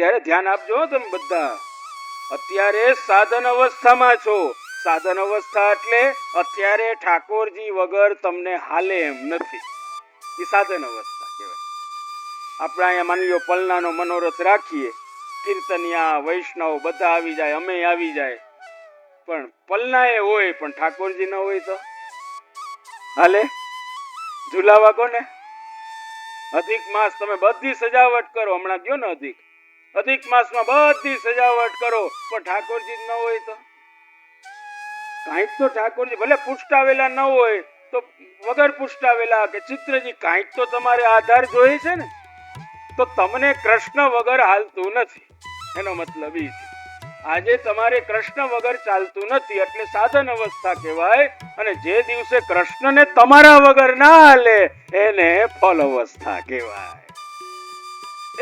અત્યારે ધ્યાન આપજો તમે બધા. અત્યારે સાધન અવસ્થામાં છો. સાધન અવસ્થા એટલે અત્યારે ઠાકોરજી વગર તમને હાલે એમ નથી, એ સાધન અવસ્થા કહેવાય. આપણે અહીંયા માની લો પલનાનો મનોરથ રાખીએ, કીર્તનિયા વૈષ્ણવ બધા આવી જાય, અમે આવી જાય, પણ પલના એ હોય પણ ઠાકોરજી ન હોય તો હાલે? ઝુલાવા કોને? અધિક માસ તમે બધી સજાવટ કરો, હમણાં ગયો ને અધિક માસમાં બધી સજાવટ કરો, પણ ઠાકોરજી ન હોય તો કાંઈક તો ઠાકોરજી ભલે પુષ્ટાવેલા ન હોય તો વગર પુષ્ટાવેલા કે ચિત્રજી કાંઈક તો તમારે આધાર જોઈએ છે ને. તો તમને કૃષ્ણ વગર હાલતું નથી, એનો મતલબ એ છે આજે તમારે કૃષ્ણ વગર ચાલતું નથી, એટલે સાધન અવસ્થા કહેવાય. અને જે દિવસે કૃષ્ણને તમારા વગર ના હાલે એને ફલ અવસ્થા કહેવાય.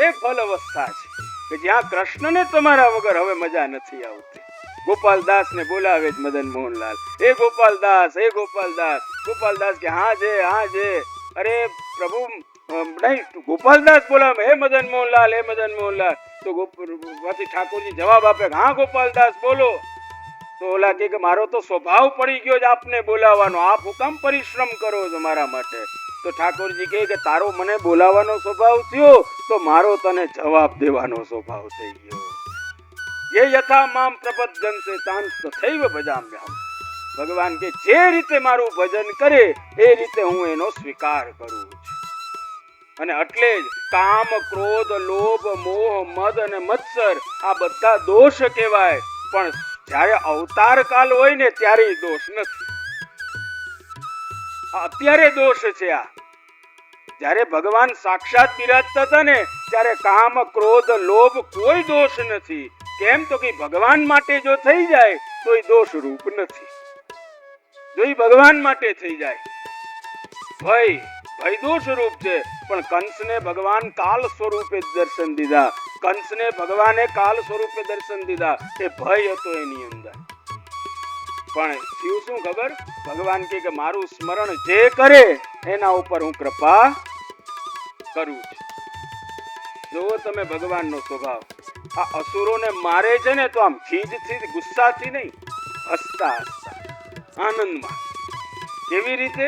એ ફલ અવસ્થા છે કે જ્યાં કૃષ્ણને તમારા વગર હવે મજા નથી આવતી. ગોપાલદાસ ને બોલાવે જ મદન મોહનલાલ, એ ગોપાલદાસ, એ ગોપાલદાસ. ગોપાલદાસ કે હા જે, હા જે. અરે પ્રભુ નહીં, ગોપાલદાસ બોલાવે, હે મદન મોહનલાલ, હે મદન મોહનલાલ. તો પછી ઠાકોરજી જવાબ આપે, હા ગોપાલદાસ બોલો. તો ઓલા કે મારો તો સ્વભાવ પડી ગયો જ આપને બોલાવવાનો, આપ હું કામ પરિશ્રમ કરો છો મારા માટે? તો ઠાકોરજી કે તારો મને બોલાવવાનો સ્વભાવ થયો તો મારો તને જવાબ દેવાનો સ્વભાવ થઈ ગયો. ये यथा माम प्रपद्यन्ते तान् तथैव भजाम्यहम्. ભગવાન કે જે રીતે મારું ભજન કરે એ રીતે હું એનો સ્વીકાર કરું છું. અને એટલે જ કામ, ક્રોધ, લોભ, મોહ, મદ અને મત્સર આ બધા દોષ કહેવાય, પણ જ્યારે અવતાર કાલ હોય ને ત્યારે દોષ નથી. અત્યારે દોષ છે. આ જ્યારે ભગવાન સાક્ષાત બિરાજતા હતા ને ત્યારે કામ, ક્રોધ, લોભ કોઈ દોષ નથી. કેમ તો કે ભગવાન માટે જો થઈ જાય તો એ દોષ રૂપ નથી. જો એ ભગવાન માટે થઈ જાય, ભય દોષ રૂપ છે. પણ કંસને ભગવાન કાલ સ્વરૂપે દર્શન દીધા. કંસને ભગવાને કાલ સ્વરૂપે દર્શન દીધા. એ ભય હતો એની અંદર. પણ થયું શું ખબર? ભગવાન કે મારું સ્મરણ જે કરે એના ઉપર હું કૃપા કરું છું. જોવો તમે ભગવાનનો સ્વભાવ. આ અસુરોને મારે છે ને તો આમ ખીજથી, ગુસ્સાથી નહીં, હસતા હસતા આનંદમાં. કેવી રીતે?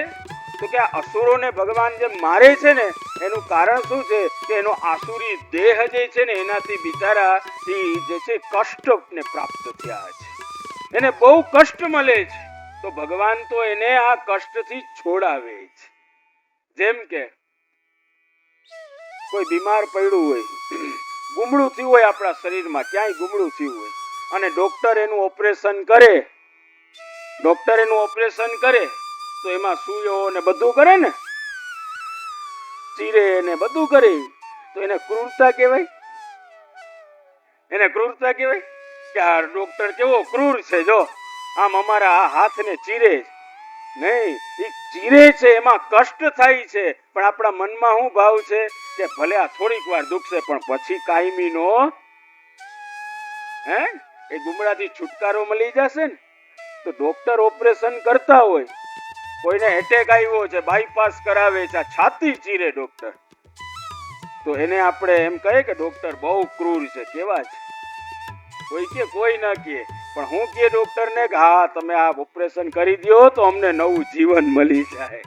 તો કે આ અસુરોને ભગવાન જે મારે છે ને એનું કારણ શું છે કે એનો આસુરી દેહ જે છે ને એનાથી બિચારા જે છે કષ્ટને પ્રાપ્ત થયા છે, એને બહુ કષ્ટ મળે છે. તો ભગવાન તો એને આ કષ્ટથી છોડાવે છે. જેમ કે કોઈ બીમાર પડ્યું હોય, ગુમડું થયું હોય આપણા શરીરમાં, ક્યાંય ગુમડું થયું હોય, અને ડોક્ટર એનું ઓપરેશન કરે તો એમાં સુયો ને બધું કરે ને, ચીરે ને બધું કરે, તો એને ક્રૂરતા કહેવાય. એને ક્રૂરતા કહેવાય કે આ ડોક્ટર કેવો ક્રૂર છે, જો આમ અમારા આ હાથને ચીરે નહીં. એ ચીરે છે એમાં કષ્ટ થાય છે, પણ આપણા મનમાં શું ભાવ છે કે ભલે આ થોડીક વાર દુખશે પણ પછી કાયમીનો એ ગુમડાથી છુટકારો મળી જશે ને. તો ડોક્ટર ઓપરેશન કરતા હોય, કોઈને એટેક આવ્યો છે, બાયપાસ કરાવે છે, છાતી ચીરે ડોક્ટર, તો એને આપણે એમ કહે કે ડોક્ટર બહુ ક્રૂર છે. કેવા છે? કોઈ કે કોઈ ના કે, પણ હું કે ડોક્ટર ને કે હા તમે આ ઓપરેશન કરી દો તો અમને નવું જીવન મળી જાય.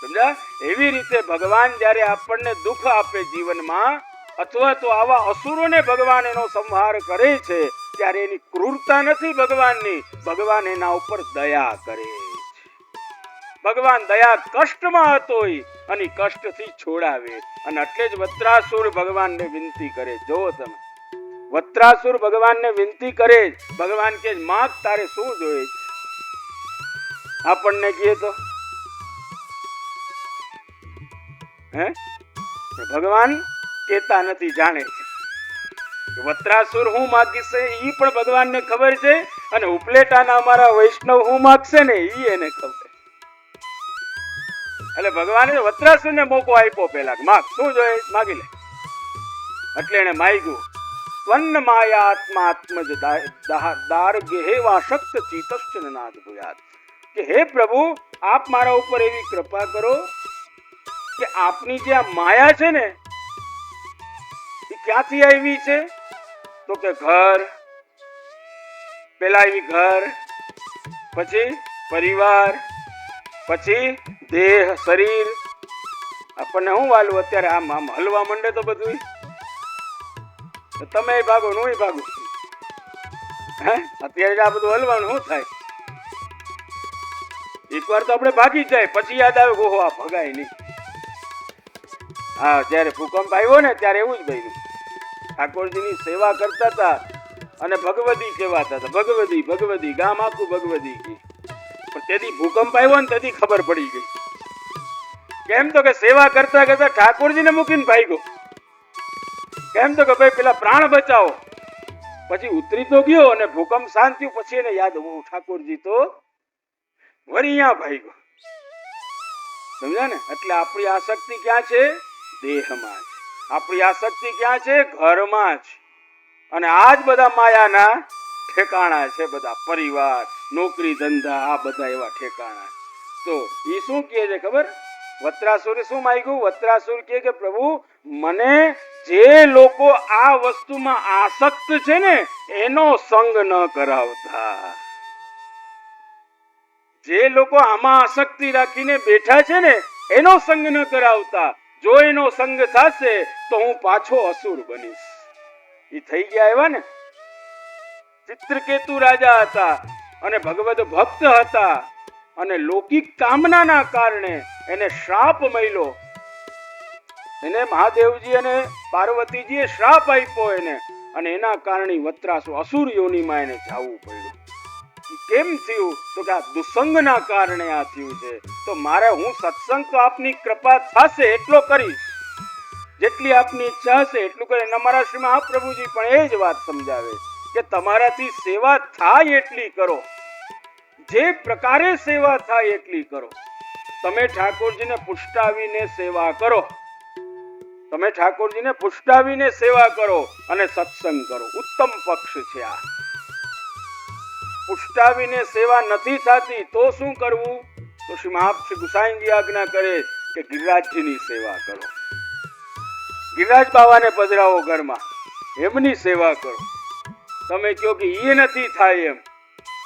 સમજા? એવી રીતે ભગવાન જ્યારે આપણને દુઃખ આપે જીવનમાં, અથવા તો આવા અસુરોને ભગવાન એનો સંહાર કરે છે, ત્યારે એની ક્રૂરતા નથી ભગવાનની, ભગવાન એના ઉપર દયા કરે છે. ભગવાન દયા કષ્ટમાં હતો અને કષ્ટથી છોડાવે. અને એટલે જ વત્રાસુર ભગવાનને વિનંતી કરે. જો તમે વત્રાસુર ભગવાનને વિનંતી કરે, ભગવાન કે માગ તારે શું જોઈએ છે? આપણને કહે તો ભગવાન કેતા નથી, જાણે છે. વત્રાસુર હું માગીશ એ પણ ભગવાનને ખબર છે, અને ઉપલેટાના અમારા વૈષ્ણવ હું માગશે ને એ એને ખબર. એટલે ભગવાને વત્રાસુરને મોકો આપ્યો. પેલા માગ શું જોઈએ, માગી લે. એટલે એને માગ્યું, સ્વર્ણ માયા આત્મા આત્મજ દાર્ગ્ય હે વા શક્ત ચિતશ્ચ નાદ ભૂયાત. કે હે પ્રભુ, આપ મારા ઉપર એવી કૃપા કરો કે આપની જે આ માયા છે ને એ ક્યાંથી આવી છે? તો કે ઘર, પેલા આવી ઘર, પછી પરિવાર, પછી દેહ, શરીર. આપણને શું વાલું અત્યારે આમ આમ હલવા માંડે તો બધું તમે ભાગો હું ભાગું. હે અત્યારે આ બધું હલવાનું શું થાય? એકવાર તો આપણે ભાગી જાય, પછી યાદ આવે ઓહો આ ભગાય નહીં. હા, જયારે ભૂકંપ આવ્યો ને ત્યારે એવું જ બન્યું. ઠાકોરજીની સેવા કરતા હતા અને ભગવદી કહેવાતા હતા. ભગવદી ભગવદી, ગામ આખું ભગવદી ગઈ. પણ તેથી ભૂકંપ આવ્યો ને તેથી ખબર પડી ગઈ. કેમ તો કે સેવા કરતા કરતા ઠાકોરજીને મૂકીને ભાગ્યો. કેમ તો કે ભાઈ પેલા પ્રાણ બચાવો. પછી ઉતરી તો ગયો અને ભૂકંપ શાંત થયું પછી એને યાદ આવ્યું ઠાકોરજી તો વળી અહીંયા ભાગ્યો. સમજ્યા ને? એટલે આપણી આસક્તિ ક્યાં છે? દેહમાં જ. આપણી આસક્તિ ક્યાં છે? ઘરમાં જ. અને આ જ બધા માયાના ઠેકાણા છે. બધા પરિવાર, નોકરી, ધંધા, આ બધા એવા ઠેકાણા. તો એ શું કહે છે ખબર? વત્રાસુરે શું માંગ્યું? વત્રાસુર કહે કે પ્રભુ મને જે લોકો આ વસ્તુમાં આસક્ત છે ને એનો સંગ ન કરાવતા. જે લોકો આમાં આસક્તિ રાખીને બેઠા છે ને એનો સંગ ન કરાવતા. જો એનો સંગ થશે તો હું પાછો અસુર બનીશ. એ થઈ ગયા એવા ને. ચિત્રકેતુ રાજા હતા અને ભગવદ ભક્ત હતા અને લૌકિક કામનાના કારણે એને શ્રાપ મળ્યો. એને મહાદેવજી અને પાર્વતીજીએ શ્રાપ આપ્યો એને, અને એના કારણે વત્રાસુર અસુર યોનિમાં એને જવું પડ્યું. કેમ થયું? તો કે આ દુસંગના કારણે આ થયું છે. તો મારે હું સત્સંગ તો આપની કૃપા થશે એટલો કરીશ, જેટલી આપની ઈચ્છા હશે એટલું કરે. અમારા શ્રી મહાપ્રભુજી પણ એ જ વાત સમજાવે કે તમારાથી સેવા થાય એટલી કરો, જે પ્રકારે સેવા થાય એટલી કરો. તમે ઠાકોરજીને પુષ્ટાવીને સેવા કરો, તમે ઠાકોરજીને પુષ્ટાવીને સેવા કરો અને સત્સંગ કરો. ઉત્તમ પક્ષ છે આ. પુષ્ટાવીને સેવા નથી થતી તો શું કરવું? તો શ્રી મહાપ્રભુ ગુસાઈજી આજ્ઞા કરે કે ગિરિરાજજીની સેવા કરો. ગિરિરાજ બાવાને પધરાવો ઘરમાં, એમની સેવા કરો. તમે કહો કે એ નથી થાય એમ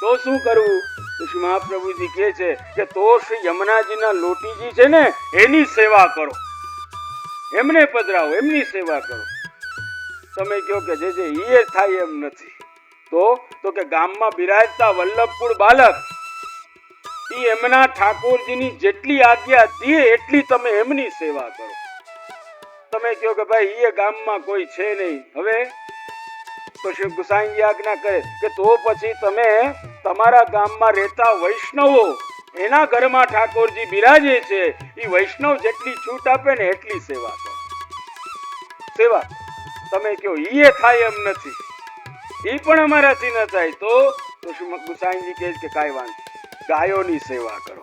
તો શું કરવું? તો શ્રી મહાપ્રભુજી કહે છે કે તો શ્રી યમુનાજીના લોટીજી છે ને એની સેવા કરો, એમને પધરાવો, એમની સેવા કરો. તમે કહો કે જે એ થાય એમ નથી તો કે ગામમાં બિરાજતા વલ્લભકુળ બાલક એ એમના ઠાકોરજીની જેટલી આજ્ઞા દે એટલી તમે એમની સેવા કરો. તમે કહો કે ભાઈ એ ગામમાં કોઈ છે નહીં, હવે તો શ્રી ગુસાઈજી આજ્ઞા કરે કે તો પછી તમે તમારા ગામમાં રહેતા વૈષ્ણવો એના ઘરમાં ઠાકોરજી બિરાજે છે એ વૈષ્ણવ જેટલી છૂટ આપે ને એટલી સેવા કરો. સેવા તમે કહો એ થાય એમ નથી, એ પણ અમારાથી ન થાય તો શ્રી ગુસાઈજી કહે કે કાંઈ વાંધો, ગાયોની સેવા કરો.